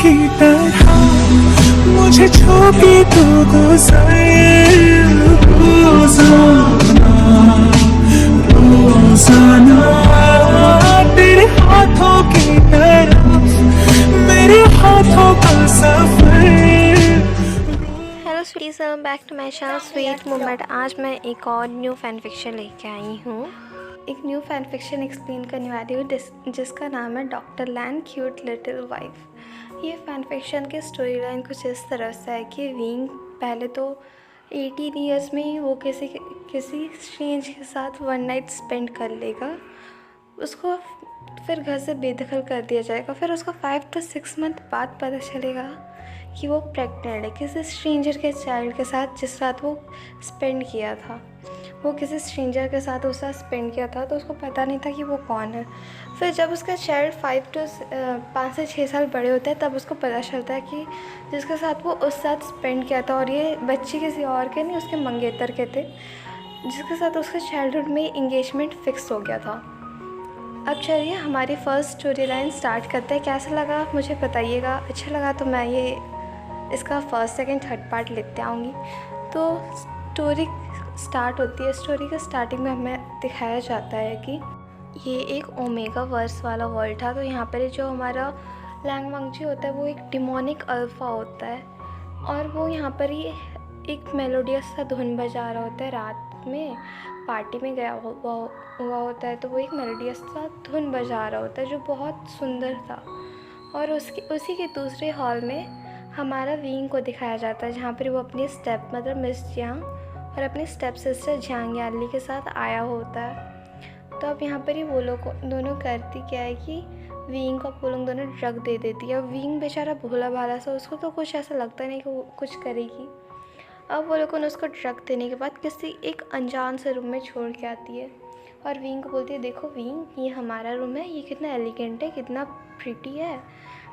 की तरह मुझे छू के तू गुजर रोजाना रोजाना तेरे हाथों की तरफ मेरे हाथों का सफर। Hello sweeties, welcome back to my channel sweet moment. आज मैं एक और न्यू फैन फिक्शन लेके आई हूँ। एक न्यू फैन फिक्शन एक्सप्लेन करने वाली हूँ जिसका नाम है डॉक्टर लैन क्यूट लिटिल वाइफ। ये फैन फिक्शन की स्टोरी लाइन कुछ इस तरह से है कि विंग पहले तो 18 ईयर्स में ही वो किसी स्ट्रेंज के साथ वन नाइट स्पेंड कर लेगा। उसको फिर घर से बेदखल कर दिया जाएगा। फिर उसको 5 to 6 मंथ बाद पता चलेगा कि वो प्रेग्नेंट है किसी स्ट्रेंजर के चाइल्ड के साथ जिस रात वो स्पेंड किया था। वो किसी स्ट्रेंजर के साथ उस रात स्पेंड किया था, तो उसको पता नहीं था कि वो कौन है। फिर जब उसका चाइल्ड 5 से 6 साल बड़े होते हैं तब उसको पता चलता है कि जिसके साथ वो उस रात स्पेंड किया था, और ये बच्चे किसी और के नहीं, उसके मंगेतर के थे, जिसके साथ उसका चाइल्डहुड में इंगेजमेंट फिक्स हो गया था। अब चलिए हमारी फर्स्ट स्टोरी लाइन स्टार्ट करते हैं। कैसा लगा मुझे बताइएगा। अच्छा लगा तो मैं ये इसका फर्स्ट सेकंड थर्ड पार्ट लेते आऊँगी। तो स्टोरी स्टार्ट होती है। स्टोरी के स्टार्टिंग में हमें दिखाया जाता है कि ये एक ओमेगा वर्स वाला वर्ल्ड था। तो यहाँ पर जो हमारा लैंग वांगजी होता है वो एक डिमोनिक अल्फ़ा होता है, और वो यहाँ पर ही एक मेलोडियस सा धुन बजा रहा होता है। रात में पार्टी में गया हुआ होता है, तो वो एक मेलोडियस सा धुन बजा रहा होता है जो बहुत सुंदर था। और उसी के दूसरे हॉल में हमारा विंग को दिखाया जाता है, जहाँ पर वो अपनी स्टेप मदर मिस जियांग और अपनी स्टेप सिस्टर जियांग याली के साथ आया होता है। तो अब यहाँ पर ही वो लोग दोनों करती क्या है कि विंग को वो लोग दोनों ड्रग दे देती है। विंग बेचारा भोला भाला सा, उसको तो कुछ ऐसा लगता नहीं कि वो कुछ करेगी। अब वो लोग उसको ड्रग देने के बाद किसी एक अनजान से रूम में छोड़ के आती है, और विंग को बोलती है, देखो विंग, ये हमारा रूम है, ये कितना एलिगेंट है, कितना प्रिटी है।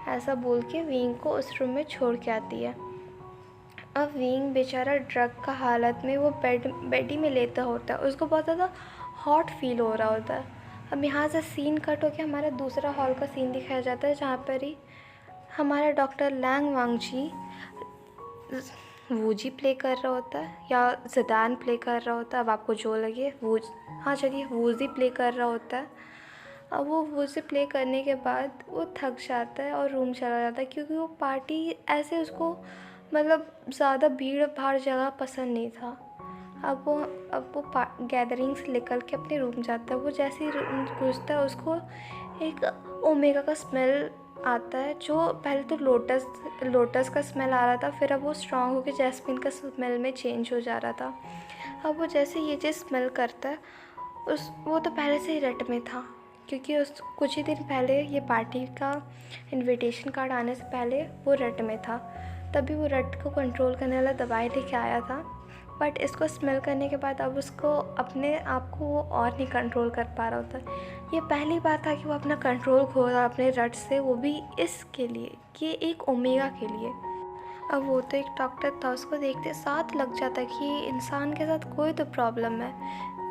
ऐसा बोल के विंग को उस रूम में छोड़ के आती है। अब विंग बेचारा ड्रग का हालत में वो बेड ही में लेता होता है। उसको बहुत ज़्यादा हॉट फील हो रहा होता है। अब यहाँ से सीन कट होकर हमारा दूसरा हॉल का सीन दिखाया जाता है, जहाँ पर ही हमारा डॉक्टर लैंग वांगजी वूजी प्ले कर रहा होता है, या ज़िदान प्ले कर रहा होता है, अब आपको जो लगे। हाँ चलिए, वूजी प्ले कर रहा होता है। अब वो वूजी प्ले करने के बाद वो थक जाता है और रूम चला जाता है, क्योंकि वो पार्टी ऐसे उसको मतलब ज़्यादा भीड़ भाड़ जगह पसंद नहीं था। अब वो गैदरिंग से निकल के अपने रूम जाता है। वो जैसे ही रूम घुसता है उसको एक ओमेगा का स्मेल आता है, जो पहले तो लोटस का स्मेल आ रहा था, फिर अब वो स्ट्रॉन्ग होकर जैस्मिन का स्मेल में चेंज हो जा रहा था। अब वो जैसे ये चीज़ स्मेल करता है, वो तो पहले से ही रट में था, क्योंकि उस कुछ ही दिन पहले ये पार्टी का इनविटेशन कार्ड आने से पहले वो रट में था। तभी वो रट को कंट्रोल करने वाला दवाई लेके आया था, बट इसको स्मेल करने के बाद अब उसको अपने आप को वो और नहीं कंट्रोल कर पा रहा होता। ये पहली बार था कि वो अपना कंट्रोल खो रहा अपने रट से, वो भी इसके लिए कि एक ओमेगा के लिए। अब वो तो एक डॉक्टर था, उसको देखते साथ लग जाता कि इंसान के साथ कोई तो प्रॉब्लम है।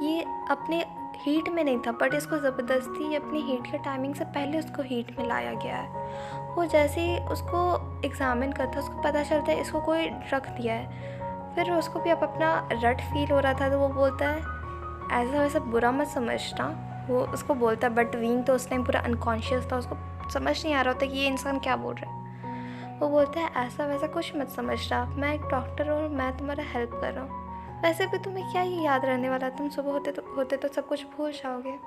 ये अपने हीट में नहीं था, बट इसको ज़बरदस्ती अपनी हीट के टाइमिंग से पहले उसको हीट में लाया गया है। वो जैसे ही उसको एग्ज़ामिन करता उसको पता चलता है इसको कोई ड्रग दिया है। फिर उसको भी अब अपना रट फील हो रहा था, तो वो बोलता है, ऐसा वैसा बुरा मत समझना। वो उसको बोलता है, बट विंग तो उस टाइम पूरा अनकॉन्शियस था, उसको समझ नहीं आ रहा होता कि ये इंसान क्या बोल रहा है। वो बोलता है, ऐसा वैसा कुछ मत समझना, मैं एक डॉक्टर हूँ और मैं तुम्हारा हेल्प कर रहा हूँ। वैसे भी तुम्हें क्या ये याद रहने वाला, तुम सुबह होते तो सब कुछ भूल जाओगे।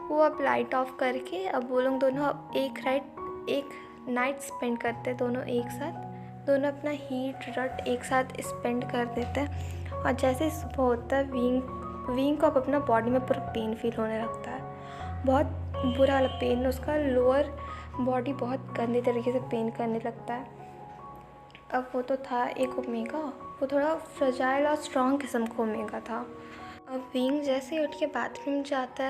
वो अब लाइट ऑफ करके अब वो लोग दोनों एक नाइट स्पेंड करते, दोनों एक साथ, दोनों अपना हीट रट एक साथ स्पेंड कर देते हैं। और जैसे ही सुबह होता है, विंग को अब अपना बॉडी में पूरा पेन फील होने लगता है, बहुत बुरा वाला पेन। उसका लोअर बॉडी बहुत गंदे तरीके से पेन करने लगता है। अब वो तो था एक ओमेगा, वो थोड़ा फ्रजाइल और स्ट्रॉन्ग किस्म का ओमेगा था। अब विंग जैसे ही उठ के बाथरूम जाता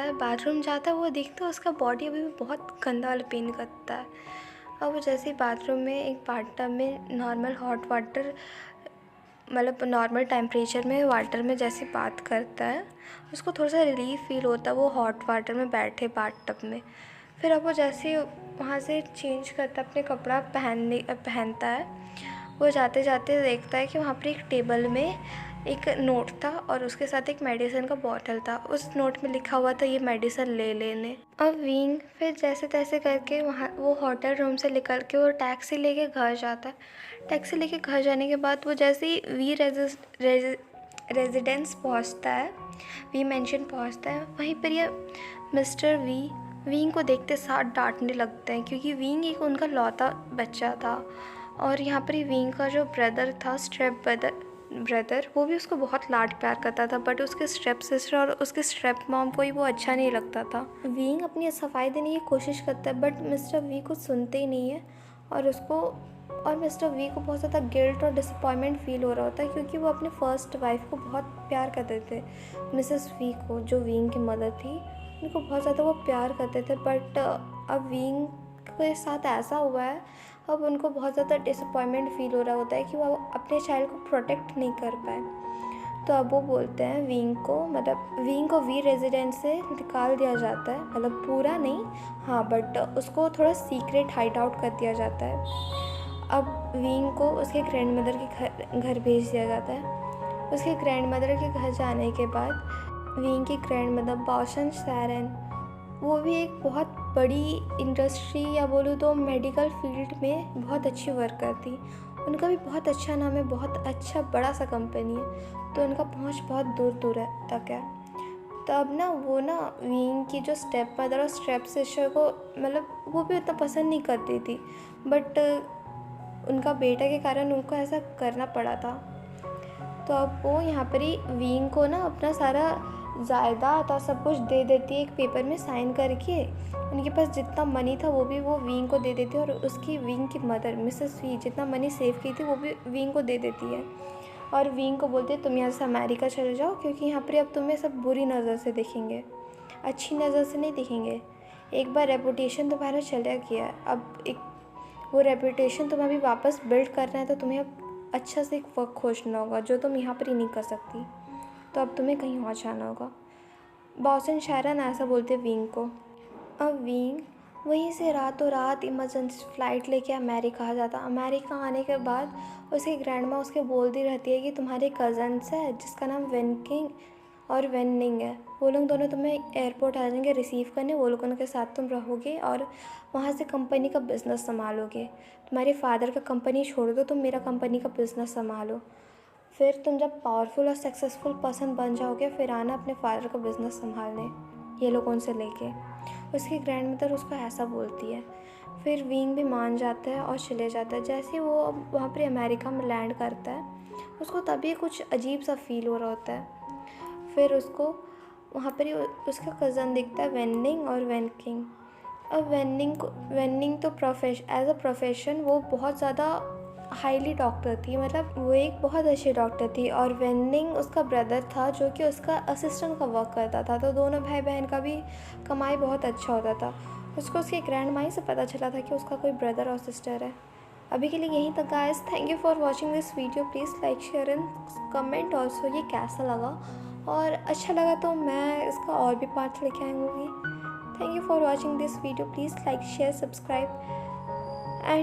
है, वो देखता है उसका बॉडी अभी भी बहुत गंदा वाला पेन करता है। अब वो जैसे ही बाथरूम में एक बाथटब में नॉर्मल हॉट वाटर, मतलब नॉर्मल टेम्परेचर में वाटर में जैसे बात करता है, उसको थोड़ा सा रिलीफ फील होता है वो हॉट वाटर में बैठे बाथटब में। फिर अब वो जैसे ही वहाँ से चेंज करता अपने कपड़ा पहनता है, वो जाते जाते देखता है कि वहाँ पर एक टेबल में एक नोट था और उसके साथ एक मेडिसिन का बॉटल था। उस नोट में लिखा हुआ था ये मेडिसिन ले लेने। अब विंग फिर जैसे तैसे करके वहाँ वो होटल रूम से निकल के वो टैक्सी लेके घर जाता है। टैक्सी लेके घर जाने के बाद वो जैसे ही रेजिडेंस पहुँचता है, वी मेंशन पहुँचता है, वहीं पर ये मिस्टर विंग को देखते साथ डांटने लगते हैं क्योंकि विंग एक उनका लौता बच्चा था। और यहाँ पर ही विंग का जो ब्रदर था, स्टेप ब्रदर, वो भी उसको बहुत लाड प्यार करता था, बट उसके स्टेप सिस्टर और उसके स्टेप मॉम को ही वो अच्छा नहीं लगता था। विंग अपनी सफाई देने की कोशिश करता है बट मिस्टर वी कुछ सुनते ही नहीं है और मिस्टर वी को बहुत ज़्यादा गिल्ट और डिसअपॉइंटमेंट फील हो रहा होता है क्योंकि वो अपने फर्स्ट वाइफ को बहुत प्यार करते थे। मिसेस वी को, जो विंग की मदर थी, उनको बहुत ज़्यादा वो प्यार करते थे, बट अब विंग के साथ ऐसा हुआ है, अब उनको बहुत ज़्यादा डिसअपॉइंटमेंट फील हो रहा होता है कि वो अपने चाइल्ड को प्रोटेक्ट नहीं कर पाए। तो अब वो बोलते हैं विंग को वी रेजिडेंस से निकाल दिया जाता है, मतलब पूरा नहीं, हाँ, बट उसको थोड़ा सीक्रेट हाइड आउट कर दिया जाता है। अब विंग को उसके ग्रैंडमदर के घर भेज दिया जाता है। उसके ग्रैंडमदर के घर जाने के बाद विंग की ग्रैंडमदर बाओशन सैरन, वो भी एक बहुत बड़ी इंडस्ट्री या बोलूँ तो मेडिकल फील्ड में बहुत अच्छी वर्कर थी। उनका भी बहुत अच्छा नाम है, बहुत अच्छा बड़ा सा कंपनी है, तो उनका पहुंच बहुत दूर दूर तक है। तो अब वो विंग की जो स्टेप मदर और स्टेप सिस्टर को, मतलब वो भी उतना पसंद नहीं करती थी, बट उनका बेटा के कारण उनको ऐसा करना पड़ा था। तो अब वो यहाँ पर ही विंग को अपना सारा जायदाद और सब कुछ दे देती है, एक पेपर में साइन करके। उनके पास जितना मनी था वो विंग को दे देती है और उसकी विंग की मदर मिसेस वी जितना मनी सेव की थी वो भी विंग को दे देती है और विंग को बोलती है तुम यहाँ से अमेरिका चले जाओ क्योंकि यहाँ पर अब तुम्हें सब बुरी नज़र से देखेंगे, अच्छी नज़र से नहीं देखेंगे। एक बार रेपुटेशन तुम्हारा चला गया, अब वो रेपुटेशन तुम्हें अभी वापस बिल्ड करना है, तो तुम्हें अब अच्छा से एक वर्क खोजना होगा जो तुम यहाँ पर ही नहीं कर सकती, तो अब तुम्हें कहीं और जाना होगा। बाओसन सैरन ऐसा बोलते विंग को। अब विंग वहीं से रातों रात इमरजेंसी फ़्लाइट लेके अमेरिका आ जाता। अमेरिका आने के बाद उसकी ग्रैंडमा उसके बोलती रहती है कि तुम्हारे कज़न्स है जिसका नाम वेनकिंग और वेनिंग है, वो लोग दोनों तुम्हें एयरपोर्ट आ जाएंगे रिसीव करने, वो लोगों के साथ तुम रहोगे और वहाँ से कंपनी का बिज़नेस संभालोगे। तुम्हारे फादर का कंपनी छोड़ दो, तुम मेरा कंपनी का बिज़नेस संभालो। फिर तुम जब पावरफुल और सक्सेसफुल पर्सन बन जाओगे फिर आना अपने फादर का बिज़नेस संभालने, ये लोगों से लेके। उसकी ग्रैंडमदर उसको ऐसा बोलती है। फिर विंग भी मान जाता है और चले जाता है। जैसे वो वहाँ पर अमेरिका में लैंड करता है उसको तभी कुछ अजीब सा फील हो रहा होता है। फिर उसको वहाँ पर ही उसका कज़न दिखता है वेनिंग और वेनकिंग। अब वेनिंग तो एज अ प्रोफेशन वो बहुत ज़्यादा हाईली डॉक्टर थी, मतलब वो एक बहुत अच्छी डॉक्टर थी, और वेनिंग उसका ब्रदर था जो कि उसका असिस्टेंट का वर्क करता था, तो दोनों भाई बहन का भी कमाई बहुत अच्छा होता था। उसको उसके ग्रैंड माई से पता चला था कि उसका कोई ब्रदर और सिस्टर है। अभी के लिए यहीं तक guys, thank you for watching this video. Please like share and comment also ये कैसा लगा, और अच्छा लगा तो मैं इसका और भी पार्ट लेके आऊँगी। Thank you for watching this video. Please like share subscribe